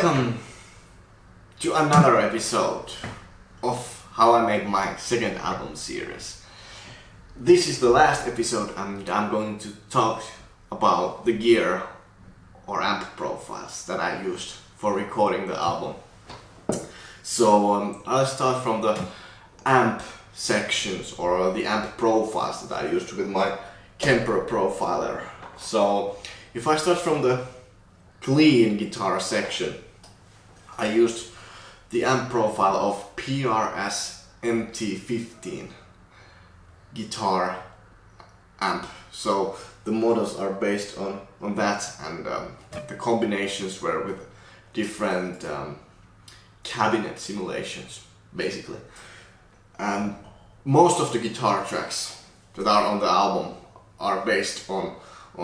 Welcome to another episode of how I made my second album series. This is the last episode and I'm going to talk about the gear or amp profiles that I used for recording the album. So I'll start from the amp sections or the amp profiles that I used with my Kemper profiler. So if I start from the clean guitar section, I used the amp profile of PRS MT15 guitar amp. So the models are based on that, and the combinations were with different cabinet simulations, basically. And most of the guitar tracks that are on the album are based on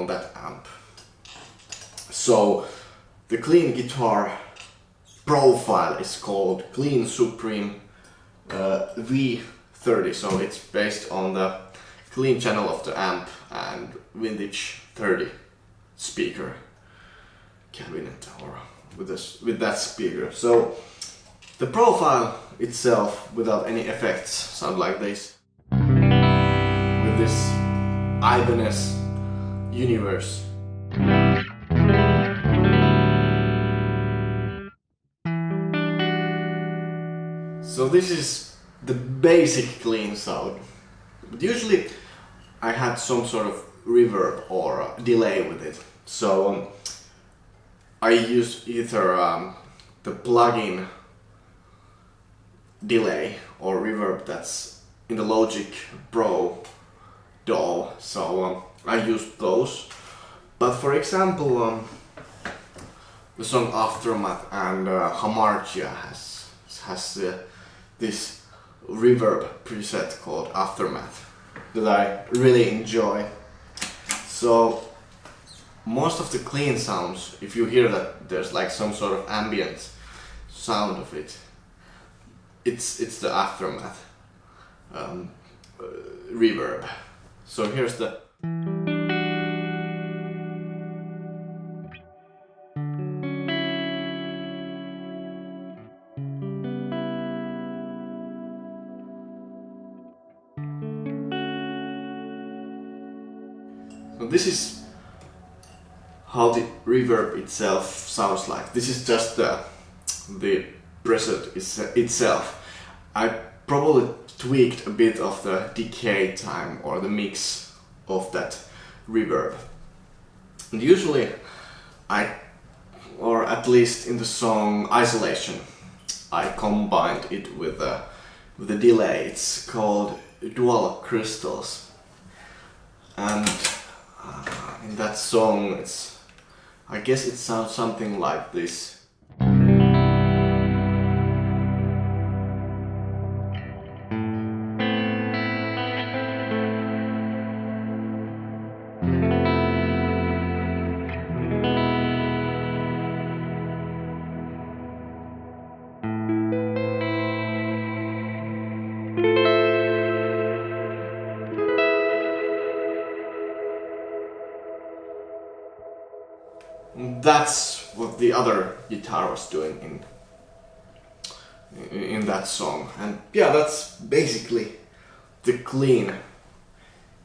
that amp. So the clean guitar profile is called Clean Supreme V30, so it's based on the clean channel of the amp and vintage 30 speaker cabinet, or with that speaker. So the profile itself, without any effects, sound like this, with this Ibanez Universe. So this is the basic clean sound, but usually I had some sort of reverb or delay with it. So I used either the plug-in delay or reverb that's in the Logic Pro DAW. So I used those. But for example, the song Aftermath and Hamartia has this reverb preset called Aftermath that I really enjoy. So most of the clean sounds, if you hear that there's like some sort of ambient sound of it, it's the Aftermath reverb. So here's the So this is how the reverb itself sounds like. This is just the preset itself. I probably tweaked a bit of the decay time or the mix of that reverb. And usually or at least in the song Isolation, I combined it with a delay. It's called Dual Crystals. And in that song, I guess it sounds something like this. That's what the other guitar was doing in that song. And yeah, that's basically the clean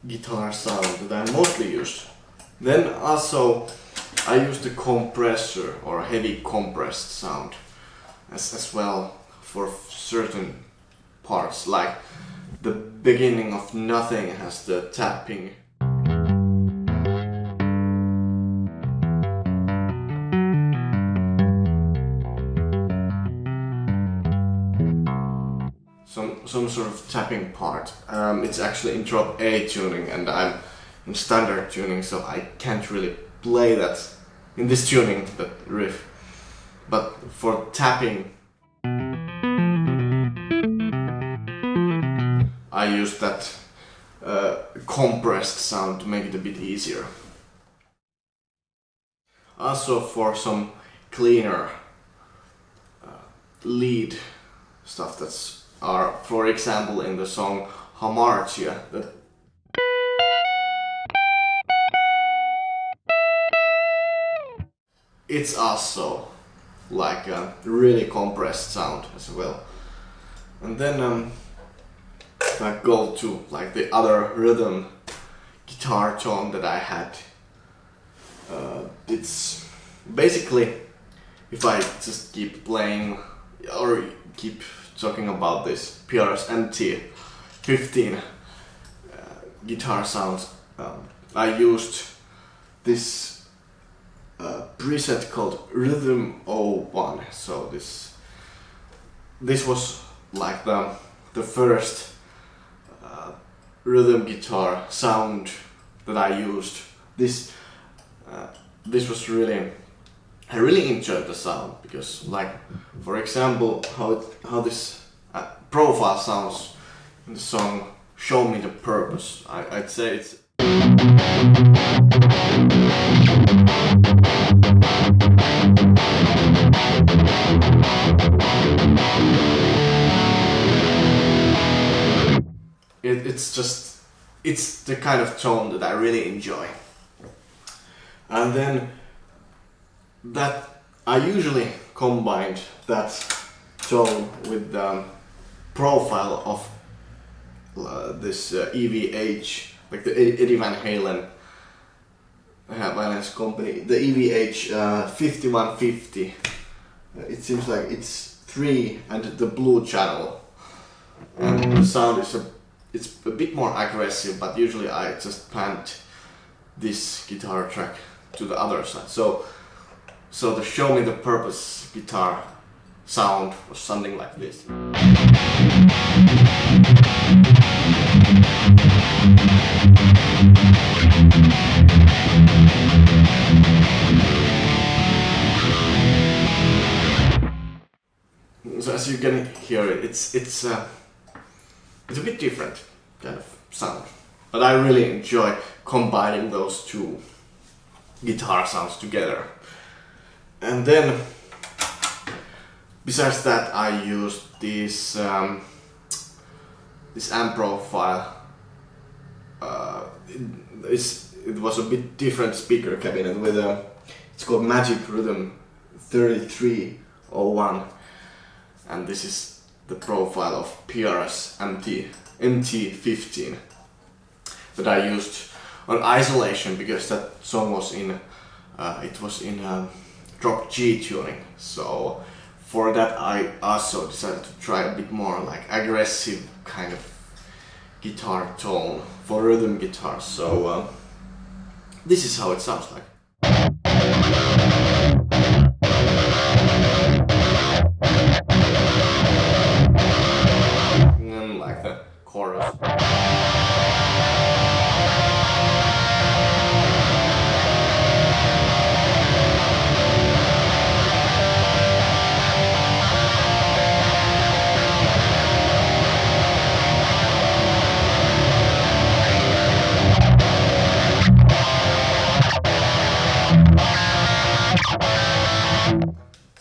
guitar sound that I mostly used. Then also I used the compressor or heavy compressed sound as well for certain parts, like the beginning of Nothing has the tapping. Some sort of tapping part. It's actually in drop A tuning and I'm in standard tuning, so I can't really play that in this tuning, that riff. But for tapping, I use that compressed sound to make it a bit easier. Also for some cleaner lead stuff that's for example in the song Hamartia, that it's also like a really compressed sound as well. And then if I go to like the other rhythm guitar tone that I had, it's basically, if I just keep playing or keep talking about this PRS MT15 guitar sound, I used this preset called Rhythm 01. So this was like the first rhythm guitar sound that I used. This was really, I really enjoyed the sound, because like, for example, how this profile sounds in the song Show Me the Purpose. I'd say it's it's the kind of tone that I really enjoy. And then that I usually combined that tone with the profile of this EVH, like the Eddie Van Halen Violence Company, the EVH 5150. It seems like it's 3 and the blue channel, and the sound is it's a bit more aggressive, but usually I just pant this guitar track to the other side. So the Show Me the Purpose guitar sound was something like this. So as you can hear it, it's a bit different kind of sound, but I really enjoy combining those two guitar sounds together. And then besides that, I used this amp profile. It was a bit different speaker cabinet with it's called Magic Rhythm 3301, and this is the profile of PRS MT15 that I used on Isolation, because that song was in drop G tuning. So for that I also decided to try a bit more like aggressive kind of guitar tone for rhythm guitar. So this is how it sounds like. And like the chorus.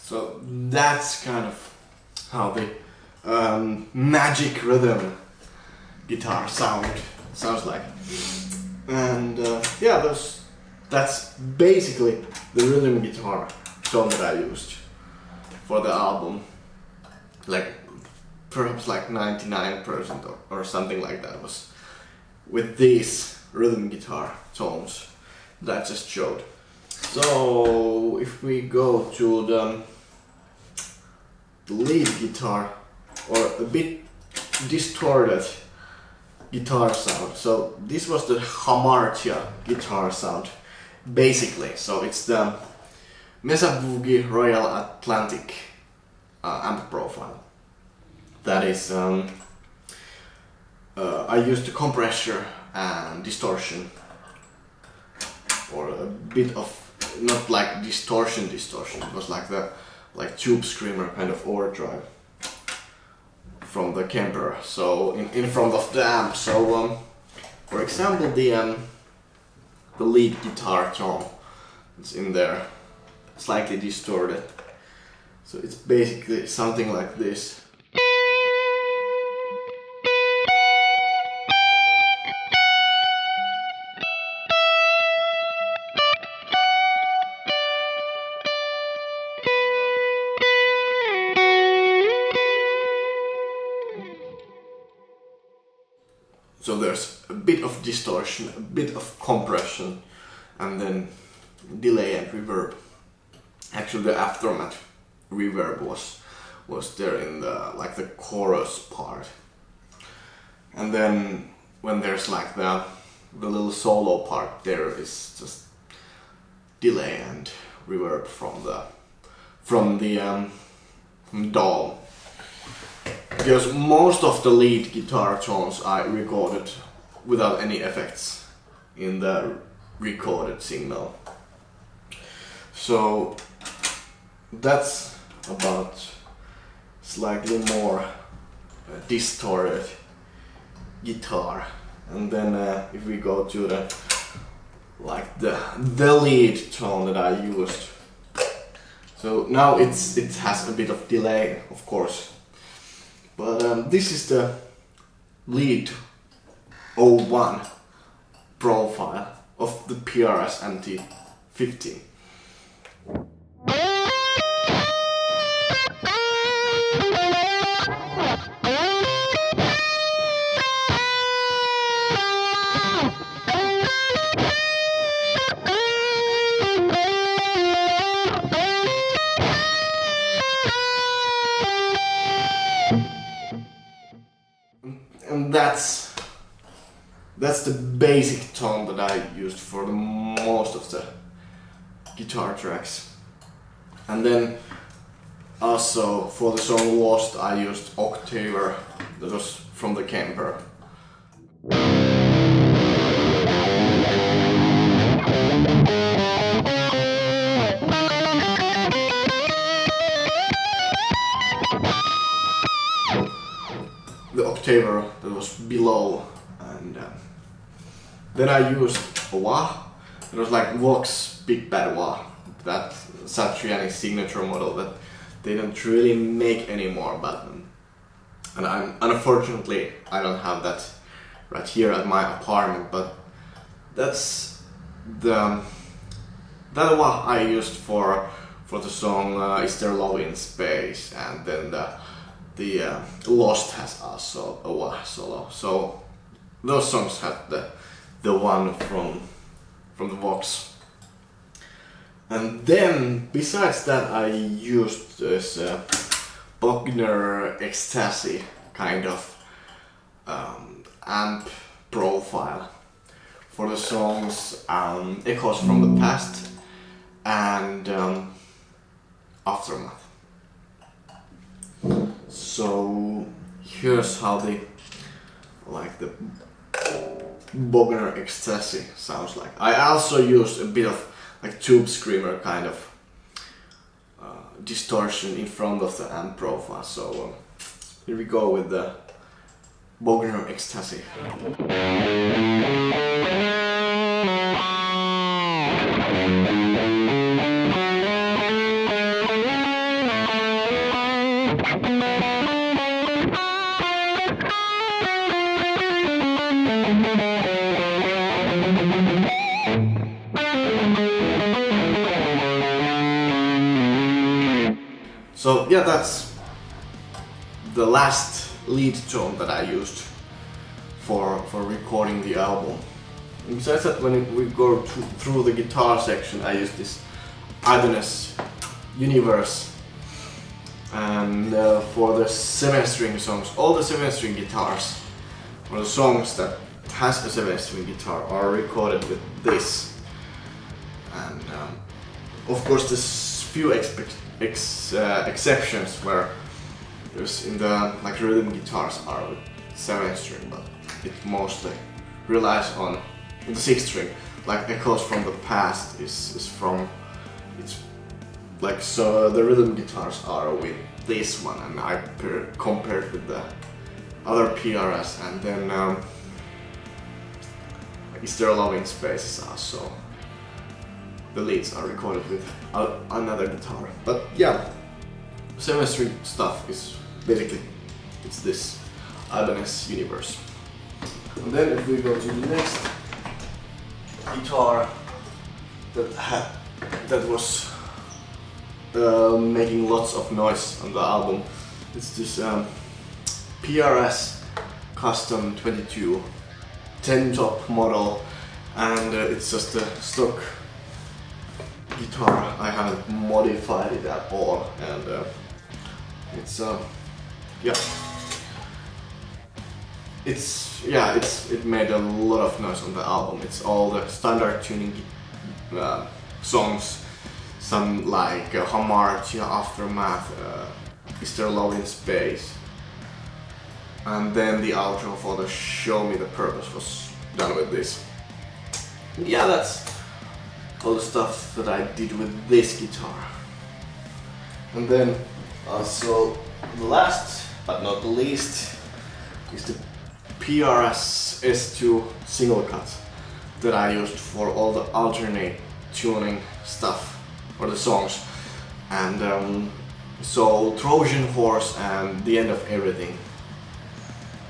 So that's kind of how the Magic Rhythm guitar sounds like. And yeah, that's basically the rhythm guitar tone that I used for the album. Like perhaps like 99% or something like that was with these rhythm guitar tones that I just showed. So if we go to the lead guitar, or a bit distorted guitar sound, so this was the Hamartia guitar sound basically. So it's the Mesa Boogie Royal Atlantic amp profile. That is I used the compressor and distortion, or a bit of, not like distortion, it was like the tube screamer kind of overdrive from the Kemper, so in front of the amp. So for example, the lead guitar tone is in there, slightly distorted, so it's basically something like this. there's a bit of distortion, a bit of compression, and then delay and reverb. Actually, the aftermath reverb was there in the chorus part, and then when there's like the little solo part, there is just delay and reverb from the DAW. Because most of the lead guitar tones I recorded without any effects in the recorded signal. So that's about slightly more distorted guitar. And then if we go to the lead tone that I used. So now it has a bit of delay, of course. But this is the lead 01 profile of the PRS MT-15. And that's the basic tone that I used for the most of the guitar tracks. And then also for the song Lost I used Octaver, that was from the Kemper. The Octaver that was below, and then I used a wah. It was like Vox Big Bad Wah, that Satriani signature model that they don't really make anymore. But and unfortunately I don't have that right here at my apartment. But that's that wah I used for the song Is There Love in Space, and then the Lost has also a wah solo. So those songs had the one from the Vox. And then besides that I used this Bogner Ecstasy kind of amp profile for the songs Echoes from the Past and Aftermath. So here's how the Bogner Ecstasy sounds like. I also used a bit of like tube screamer kind of distortion in front of the amp profile. So here we go with the Bogner Ecstasy. So yeah, that's the last lead tone that I used for recording the album. And besides that, when we go through the guitar section, I use this Ibanez Universe. And for the 7-string songs, all the 7-string guitars, or the songs that has a 7-string guitar, are recorded with this. And of course there's few exceptions where there's in the rhythm guitars are with 7-string, but it mostly relies on the 6-string. Like Echoes from the Past is from, it's like, so the rhythm guitars are with this one, and I compared with the other PRS, and then Is There Love in Space is also, the leads are recorded with another guitar. But yeah, 7-string stuff is basically, it's this Ibanez Universe. And then if we go to the next guitar that was making lots of noise on the album, it's this PRS Custom 22 10 top model, and it's just a stock guitar. I haven't modified it at all, and it's yeah. It made a lot of noise on the album. It's all the standard tuning songs, some like Hamartia, Aftermath, Is There Love in Space, and then the outro for the Show Me the Purpose was done with this. Yeah, that's all the stuff that I did with this guitar. And then also the last but not the least is the PRS S2 single cut that I used for all the alternate tuning stuff for the songs. And so Trojan Horse and The End of Everything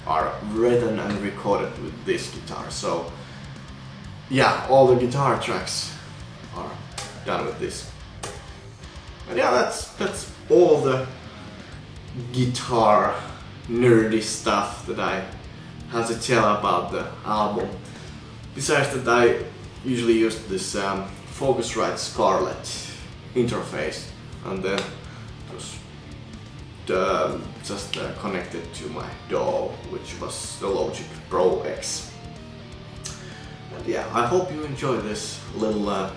are written and recorded with this guitar. So yeah, all the guitar tracks are done with this. And yeah, that's all the guitar nerdy stuff that I have to tell about the album. Besides that, I usually use this Focusrite Scarlett interface, and then just connected to my DAW, which was the Logic Pro X. And yeah, I hope you enjoy this little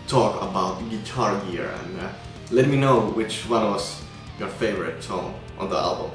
talk about guitar gear, and let me know which one was your favorite song on the album.